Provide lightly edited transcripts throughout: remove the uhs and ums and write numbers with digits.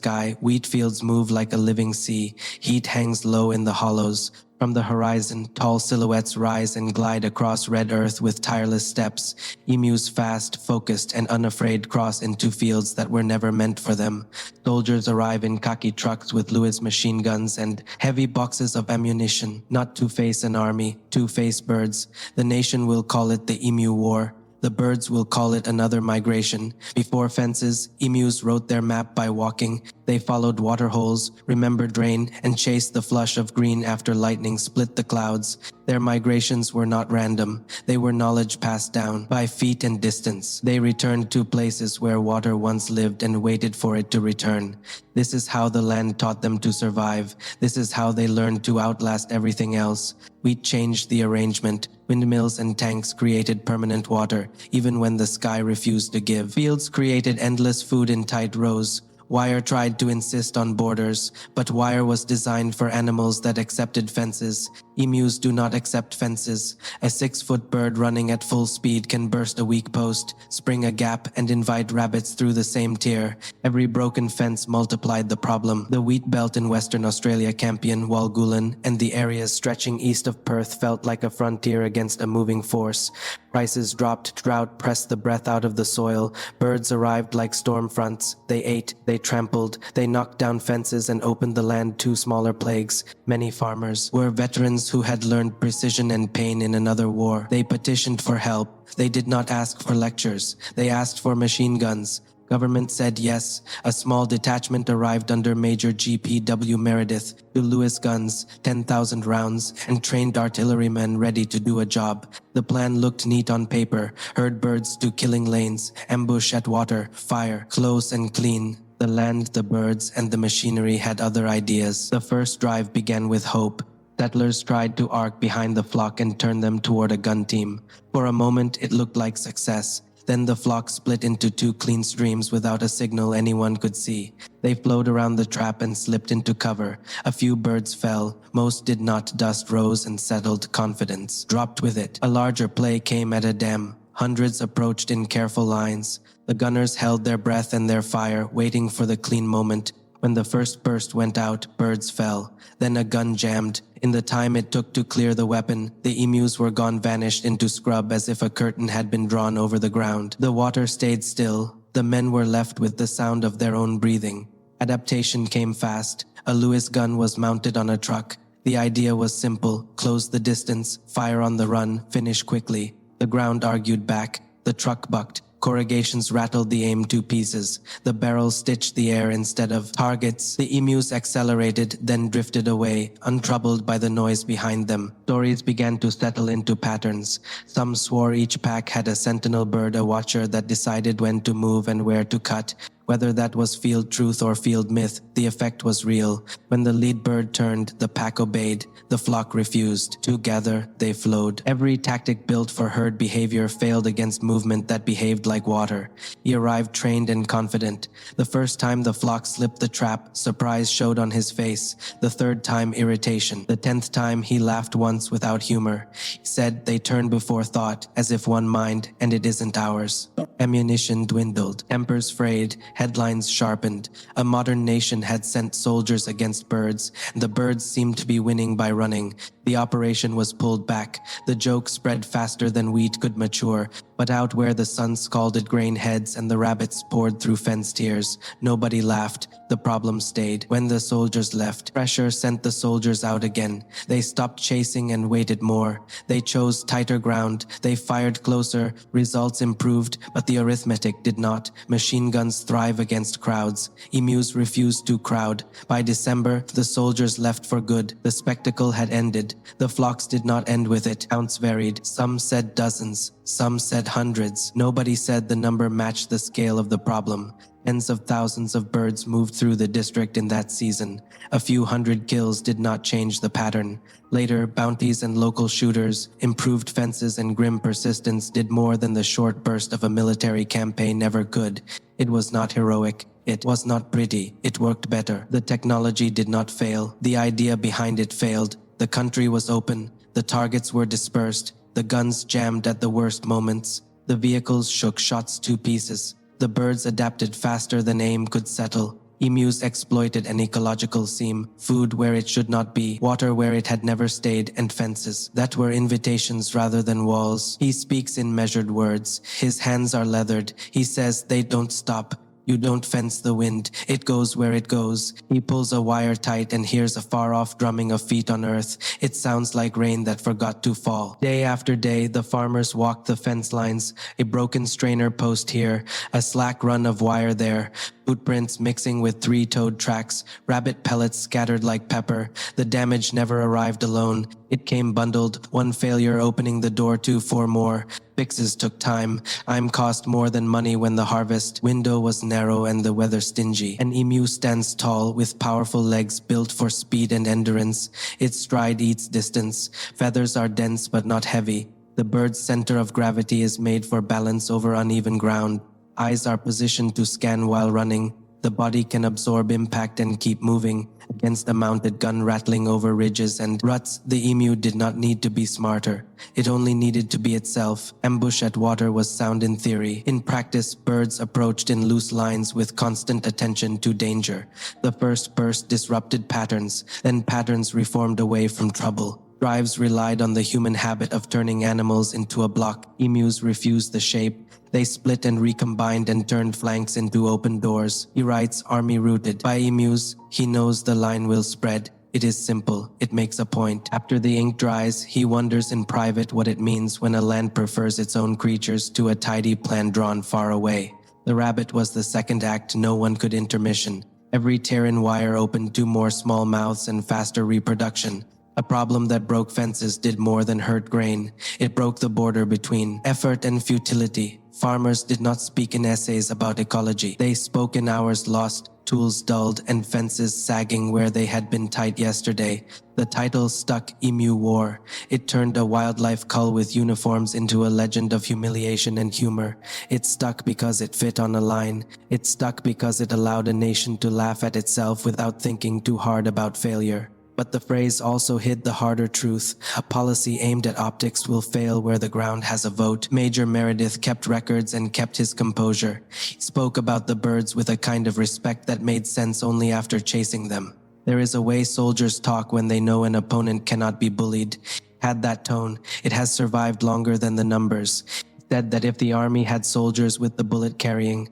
sky, wheat fields move like a living sea. Heat hangs low in the hollows. From the horizon, tall silhouettes rise and glide across red earth with tireless steps. Emus fast, focused, and unafraid cross into fields that were never meant for them. Soldiers arrive in khaki trucks with Lewis machine guns and heavy boxes of ammunition, not to face an army, to face birds. The nation will call it the Emu War. The birds will call it another migration. Before fences, emus wrote their map by walking. They followed waterholes, remembered rain, and chased the flush of green after lightning split the clouds. Their migrations were not random. They were knowledge passed down by feet and distance. They returned to places where water once lived and waited for it to return. This is how the land taught them to survive. This is how they learned to outlast everything else. We changed the arrangement. Windmills and tanks created permanent water, even when the sky refused to give. Fields created endless food in tight rows. Wire tried to insist on borders, but wire was designed for animals that accepted fences. Emus do not accept fences. A 6-foot bird running at full speed can burst a weak post, spring a gap, and invite rabbits through the same tier. Every broken fence multiplied the problem. The wheat belt in Western Australia, Campion, Walgulan, and the areas stretching east of Perth felt like a frontier against a moving force. Prices dropped, drought pressed the breath out of the soil. Birds arrived like storm fronts. They ate, they trampled, they knocked down fences and opened the land to smaller plagues. Many farmers were veterans who had learned precision and pain in another war. They petitioned for help. They did not ask for lectures. They asked for machine guns. Government said yes. A small detachment arrived under Major G.P.W. Meredith to Lewis guns, 10,000 rounds, and trained artillerymen ready to do a job. The plan looked neat on paper. Herd birds to killing lanes, ambush at water, fire, close and clean. The land, the birds, and the machinery had other ideas. The first drive began with hope. Settlers tried to arc behind the flock and turn them toward a gun team. For a moment, it looked like success. Then the flock split into 2 clean streams without a signal anyone could see. They flowed around the trap and slipped into cover. A few birds fell. Most did not. Dust rose and settled. Confidence dropped with it. A larger play came at a dam. Hundreds approached in careful lines. The gunners held their breath and their fire, waiting for the clean moment. When the first burst went out, birds fell. Then a gun jammed. In the time it took to clear the weapon, the emus were gone, vanished into scrub as if a curtain had been drawn over the ground. The water stayed still. The men were left with the sound of their own breathing. Adaptation came fast. A Lewis gun was mounted on a truck. The idea was simple: close the distance, fire on the run, finish quickly. The ground argued back. The truck bucked. Corrugations rattled the aim to pieces. The barrels stitched the air instead of targets. The emus accelerated, then drifted away, untroubled by the noise behind them. Stories began to settle into patterns. Some swore each pack had a sentinel bird, a watcher that decided when to move and where to cut. Whether that was field truth or field myth, the effect was real. When the lead bird turned, the pack obeyed. The flock refused. Together, they flowed. Every tactic built for herd behavior failed against movement that behaved like water. He arrived trained and confident. The first time the flock slipped the trap, surprise showed on his face. The third time, irritation. The 10th time, he laughed once without humor. He said they turn before thought, as if one mind, and it isn't ours. Ammunition dwindled. Tempers frayed. Headlines sharpened. A modern nation had sent soldiers against birds, and the birds seemed to be winning by running. The operation was pulled back. The joke spread faster than wheat could mature, but out where the sun scalded grain heads and the rabbits poured through fence tiers, nobody laughed. The problem stayed. When the soldiers left, pressure sent the soldiers out again. They stopped chasing and waited more. They chose tighter ground. They fired closer. Results improved, but the arithmetic did not. Machine guns thrive against crowds. Emus refused to crowd. By December, the soldiers left for good. The spectacle had ended. The flocks did not end with it. Counts varied. Some said dozens. Some said hundreds. Nobody said the number matched the scale of the problem. Tens of thousands of birds moved through the district in that season. A few hundred kills did not change the pattern. Later, bounties and local shooters, improved fences and grim persistence did more than the short burst of a military campaign never could. It was not heroic. It was not pretty. It worked better. The technology did not fail. The idea behind it failed. The country was open. The targets were dispersed. The guns jammed at the worst moments. The vehicles shook shots to pieces. The birds adapted faster than aim could settle. Emus exploited an ecological seam, food where it should not be, water where it had never stayed, and fences that were invitations rather than walls. He speaks in measured words. His hands are leathered. He says they don't stop. You don't fence the wind, it goes where it goes. He pulls a wire tight and hears a far-off drumming of feet on earth. It sounds like rain that forgot to fall. Day after day, the farmers walk the fence lines, a broken strainer post here, a slack run of wire there, footprints mixing with three-toed tracks, rabbit pellets scattered like pepper. The damage never arrived alone. It came bundled, one failure opening the door to four more. Fixes took time. I'm cost more than money when the harvest window was narrow and the weather stingy. An emu stands tall with powerful legs built for speed and endurance. Its stride eats distance. Feathers are dense but not heavy. The bird's center of gravity is made for balance over uneven ground. Eyes are positioned to scan while running. The body can absorb impact and keep moving. Against a mounted gun rattling over ridges and ruts, the emu did not need to be smarter. It only needed to be itself. Ambush at water was sound in theory. In practice, birds approached in loose lines with constant attention to danger. The first burst disrupted patterns, then patterns reformed away from trouble. Drives relied on the human habit of turning animals into a block. Emus refused the shape. They split and recombined and turned flanks into open doors. He writes, army rooted by emus. He knows the line will spread. It is simple. It makes a point. After the ink dries, he wonders in private what it means when a land prefers its own creatures to a tidy plan drawn far away. The rabbit was the second act no one could intermission. Every tear in wire opened two more small mouths and faster reproduction. A problem that broke fences did more than hurt grain. It broke the border between effort and futility. Farmers did not speak in essays about ecology. They spoke in hours lost, tools dulled, and fences sagging where they had been tight yesterday. The title stuck. Emu War. It turned a wildlife cull with uniforms into a legend of humiliation and humor. It stuck because it fit on a line. It stuck because it allowed a nation to laugh at itself without thinking too hard about failure. But the phrase also hid the harder truth. A policy aimed at optics will fail where the ground has a vote. Major Meredith kept records and kept his composure. He spoke about the birds with a kind of respect that made sense only after chasing them. There is a way soldiers talk when they know an opponent cannot be bullied. Had that tone. It has survived longer than the numbers. He said that if the army had soldiers with the bullet-carrying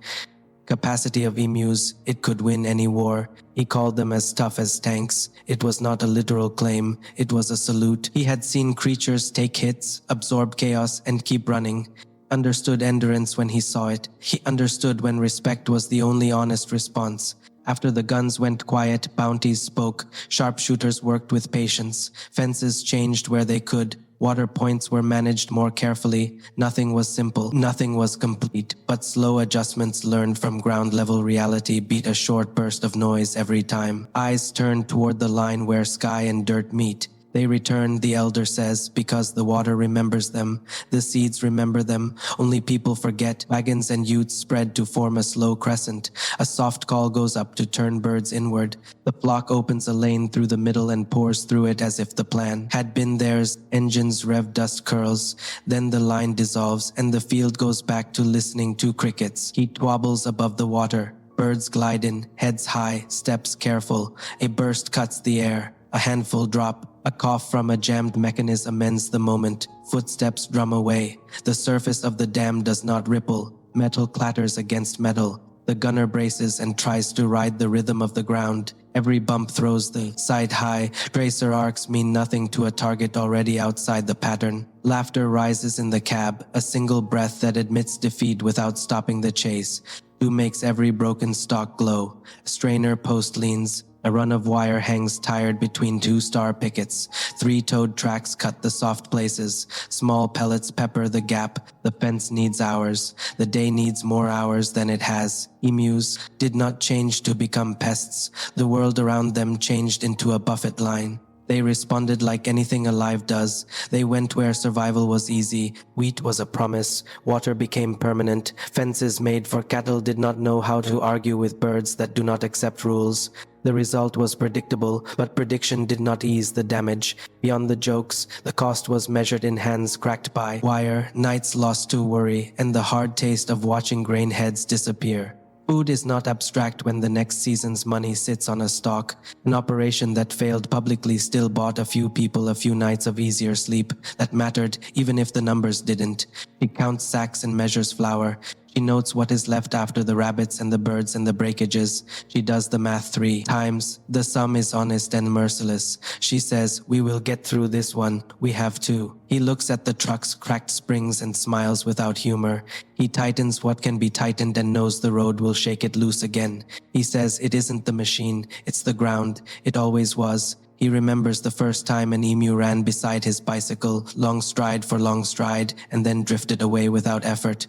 capacity of emus, it could win any war. He called them as tough as tanks. It was not a literal claim, it was a salute. He had seen creatures take hits, absorb chaos, and keep running. Understood endurance when he saw it. He understood when respect was the only honest response. After the guns went quiet, bounties spoke. Sharpshooters worked with patience. Fences changed where they could. Water points were managed more carefully. Nothing was simple, nothing was complete, but slow adjustments learned from ground-level reality beat a short burst of noise every time. Eyes turned toward the line where sky and dirt meet. They return, the elder says, because the water remembers them. The seeds remember them. Only people forget. Wagons and utes spread to form a slow crescent. A soft call goes up to turn birds inward. The flock opens a lane through the middle and pours through it as if the plan had been theirs. Engines rev, dust curls. Then the line dissolves and the field goes back to listening to crickets. Heat wobbles above the water. Birds glide in, heads high, steps careful. A burst cuts the air. A handful drop. A cough from a jammed mechanism ends the moment. Footsteps drum away. The surface of the dam does not ripple. Metal clatters against metal. The gunner braces and tries to ride the rhythm of the ground. Every bump throws the sight high. Tracer arcs mean nothing to a target already outside the pattern. Laughter rises in the cab, a single breath that admits defeat without stopping the chase. Two makes every broken stalk glow. A strainer post leans. A run of wire hangs tired between two star pickets. Three-toed tracks cut the soft places. Small pellets pepper the gap. The fence needs hours. The day needs more hours than it has. Emus did not change to become pests. The world around them changed into a buffet line. They responded like anything alive does. They went where survival was easy. Wheat was a promise. Water became permanent. Fences made for cattle did not know how to argue with birds that do not accept rules. The result was predictable, but prediction did not ease the damage. Beyond the jokes, the cost was measured in hands cracked by wire, nights lost to worry, and the hard taste of watching grain heads disappear. Food is not abstract when the next season's money sits on a stalk. An operation that failed publicly still bought a few people a few nights of easier sleep that mattered even if the numbers didn't. She counts sacks and measures flour. She notes what is left after the rabbits and the birds and the breakages. She does the math 3 times. The sum is honest and merciless. She says, "We will get through this one. We have to." He looks at the truck's cracked springs and smiles without humor. He tightens what can be tightened and knows the road will shake it loose again. He says, "It isn't the machine, it's the ground. It always was." He remembers the first time an emu ran beside his bicycle, long stride for long stride, and then drifted away without effort.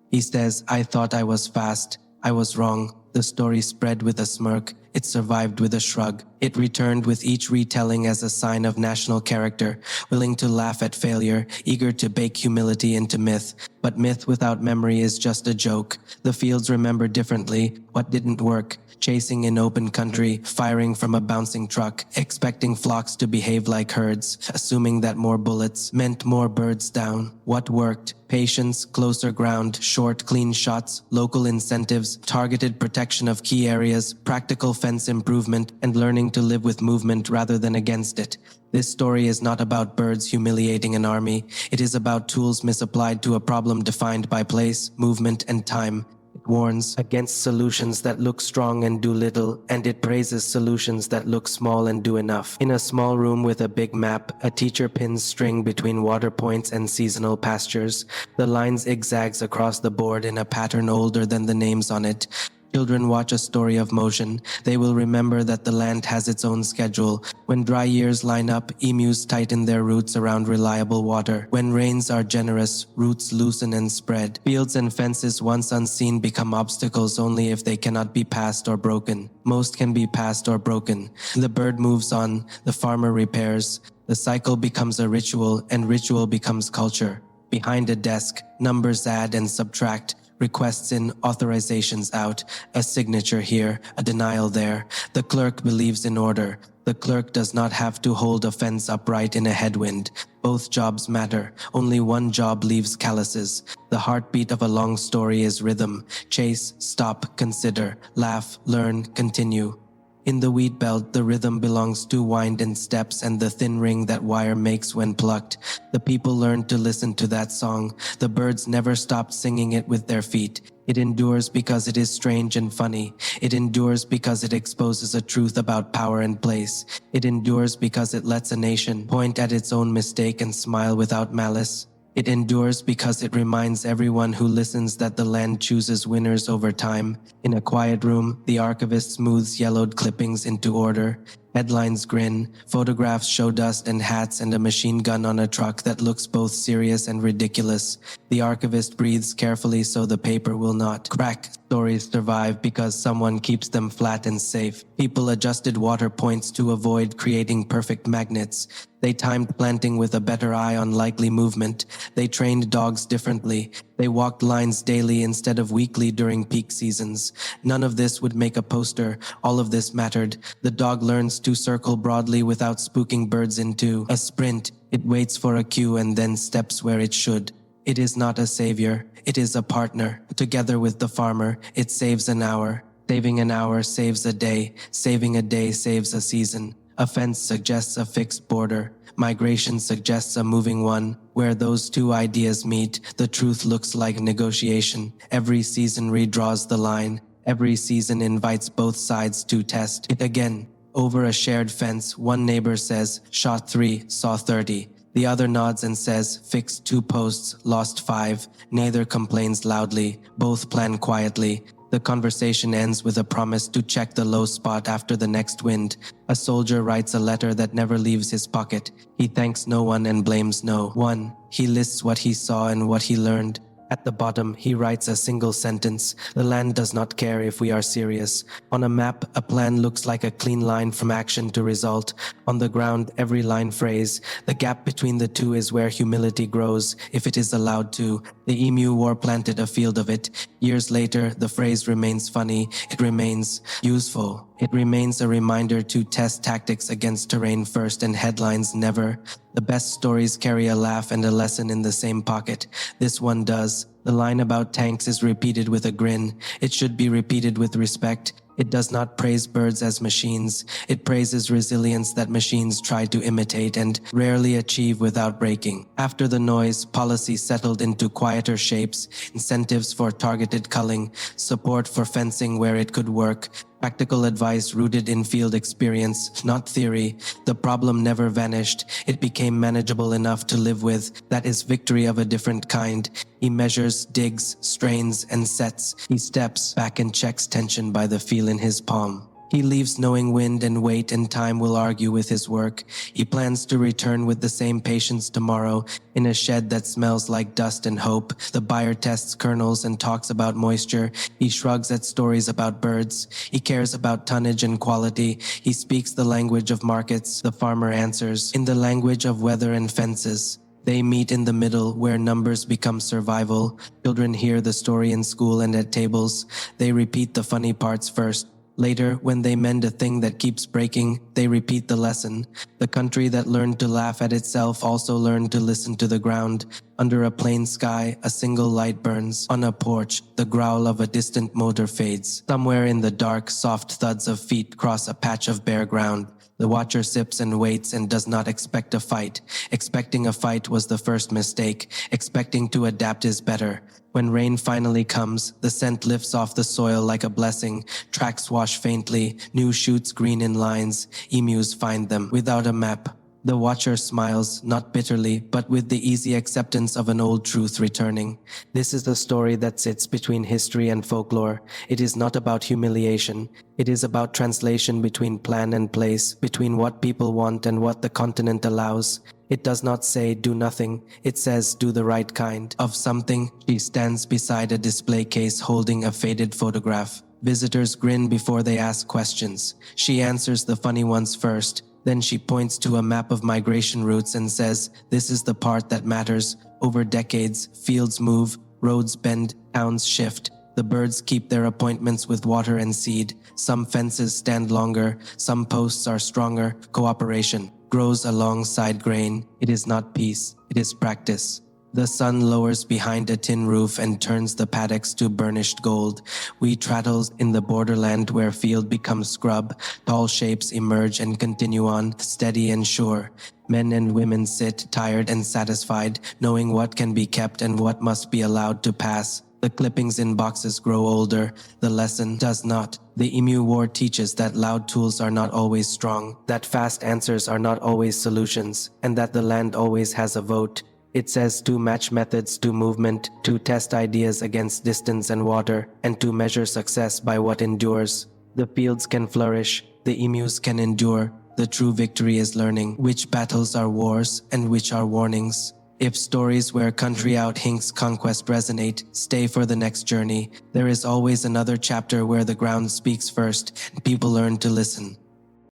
He says, "I thought I was fast. I was wrong." The story spread with a smirk. It survived with a shrug. It returned with each retelling as a sign of national character, willing to laugh at failure, eager to bake humility into myth. But myth without memory is just a joke. The fields remember differently what didn't work. Chasing in open country, firing from a bouncing truck, expecting flocks to behave like herds, assuming that more bullets meant more birds down. What worked? Patience, closer ground, short, clean shots, local incentives, targeted protection of key areas, practical fence improvement, and learning to live with movement rather than against it. This story is not about birds humiliating an army. It is about tools misapplied to a problem defined by place, movement, and time. It warns against solutions that look strong and do little, and it praises solutions that look small and do enough. In a small room with a big map, a teacher pins string between water points and seasonal pastures. The line zigzags across the board in a pattern older than the names on it. Children watch a story of motion. They will remember that the land has its own schedule. When dry years line up, emus tighten their roots around reliable water. When rains are generous, roots loosen and spread. Fields and fences once unseen become obstacles only if they cannot be passed or broken. Most can be passed or broken. The bird moves on, the farmer repairs. The cycle becomes a ritual, and ritual becomes culture. Behind a desk, numbers add and subtract. Requests in, authorizations out, a signature here, a denial there. The clerk believes in order. The clerk does not have to hold a fence upright in a headwind. Both jobs matter. Only one job leaves calluses. The heartbeat of a long story is rhythm. Chase, stop, consider, laugh, learn, continue. In the wheat belt, the rhythm belongs to wind and steps and the thin ring that wire makes when plucked. The people learned to listen to that song. The birds never stopped singing it with their feet. It endures because it is strange and funny. It endures because it exposes a truth about power and place. It endures because it lets a nation point at its own mistake and smile without malice. It endures because it reminds everyone who listens that the land chooses winners over time. In a quiet room, the archivist smooths yellowed clippings into order. Headlines grin, photographs show dust and hats and a machine gun on a truck that looks both serious and ridiculous. The archivist breathes carefully so the paper will not crack. Stories survive because someone keeps them flat and safe. People adjusted water points to avoid creating perfect magnets. They timed planting with a better eye on likely movement. They trained dogs differently. They walked lines daily instead of weekly during peak seasons. None of this would make a poster. All of this mattered. The dog learns to circle broadly without spooking birds into a sprint. It waits for a cue and then steps where it should. It is not a savior. It is a partner. Together with the farmer, it saves an hour. Saving an hour saves a day. Saving a day saves a season. A fence suggests a fixed border. Migration suggests a moving one. Where those two ideas meet, the truth looks like negotiation. Every season redraws the line. Every season invites both sides to test it again. Over a shared fence, one neighbor says, "Shot 3, saw 30. The other nods and says, "Fixed 2 posts, lost 5. Neither complains loudly. Both plan quietly. The conversation ends with a promise to check the low spot after the next wind. A soldier writes a letter that never leaves his pocket. He thanks no one and blames no one. He lists what he saw and what he learned. At the bottom, he writes a single sentence. The land does not care if we are serious. On a map, a plan looks like a clean line from action to result. On the ground, every line phrase. The gap between the two is where humility grows, if it is allowed to. The emu war planted a field of it. Years later, the phrase remains funny. It remains useful. It remains a reminder to test tactics against terrain first and headlines never. The best stories carry a laugh and a lesson in the same pocket. This one does. The line about tanks is repeated with a grin. It should be repeated with respect. It does not praise birds as machines. It praises resilience that machines try to imitate and rarely achieve without breaking. After the noise, policy settled into quieter shapes, incentives for targeted culling, support for fencing where it could work, practical advice rooted in field experience, not theory. The problem never vanished. It became manageable enough to live with. That is victory of a different kind. He measures, digs, strains, and sets. He steps back and checks tension by the feel in his palm. He leaves knowing wind and weight and time will argue with his work. He plans to return with the same patience tomorrow in a shed that smells like dust and hope. The buyer tests kernels and talks about moisture. He shrugs at stories about birds. He cares about tonnage and quality. He speaks the language of markets. The farmer answers in the language of weather and fences. They meet in the middle where numbers become survival. Children hear the story in school and at tables. They repeat the funny parts first. Later, when they mend a thing that keeps breaking, they repeat the lesson. The country that learned to laugh at itself also learned to listen to the ground. Under a plain sky, a single light burns. On a porch, the growl of a distant motor fades. Somewhere in the dark, soft thuds of feet cross a patch of bare ground. The watcher sips and waits and does not expect a fight. Expecting a fight was the first mistake. Expecting to adapt is better. When rain finally comes, the scent lifts off the soil like a blessing. Tracks wash faintly, new shoots green in lines. Emus find them without a map. The watcher smiles, not bitterly, but with the easy acceptance of an old truth returning. This is the story that sits between history and folklore. It is not about humiliation. It is about translation between plan and place, between what people want and what the continent allows. It does not say do nothing. It says do the right kind of something. She stands beside a display case holding a faded photograph. Visitors grin before they ask questions. She answers the funny ones first. Then she points to a map of migration routes and says, this is the part that matters. Over decades, fields move, roads bend, towns shift. The birds keep their appointments with water and seed. Some fences stand longer, some posts are stronger. Cooperation grows alongside grain. It is not peace, it is practice. The sun lowers behind a tin roof and turns the paddocks to burnished gold. We travel in the borderland where field becomes scrub. Tall shapes emerge and continue on, steady and sure. Men and women sit, tired and satisfied, knowing what can be kept and what must be allowed to pass. The clippings in boxes grow older. The lesson does not. The Emu War teaches that loud tools are not always strong, that fast answers are not always solutions, and that the land always has a vote. It says to match methods to movement, to test ideas against distance and water, and to measure success by what endures. The fields can flourish, the emus can endure. The true victory is learning which battles are wars and which are warnings. If stories where country out hinks conquest resonate, stay for the next journey. There is always another chapter where the ground speaks first and people learn to listen.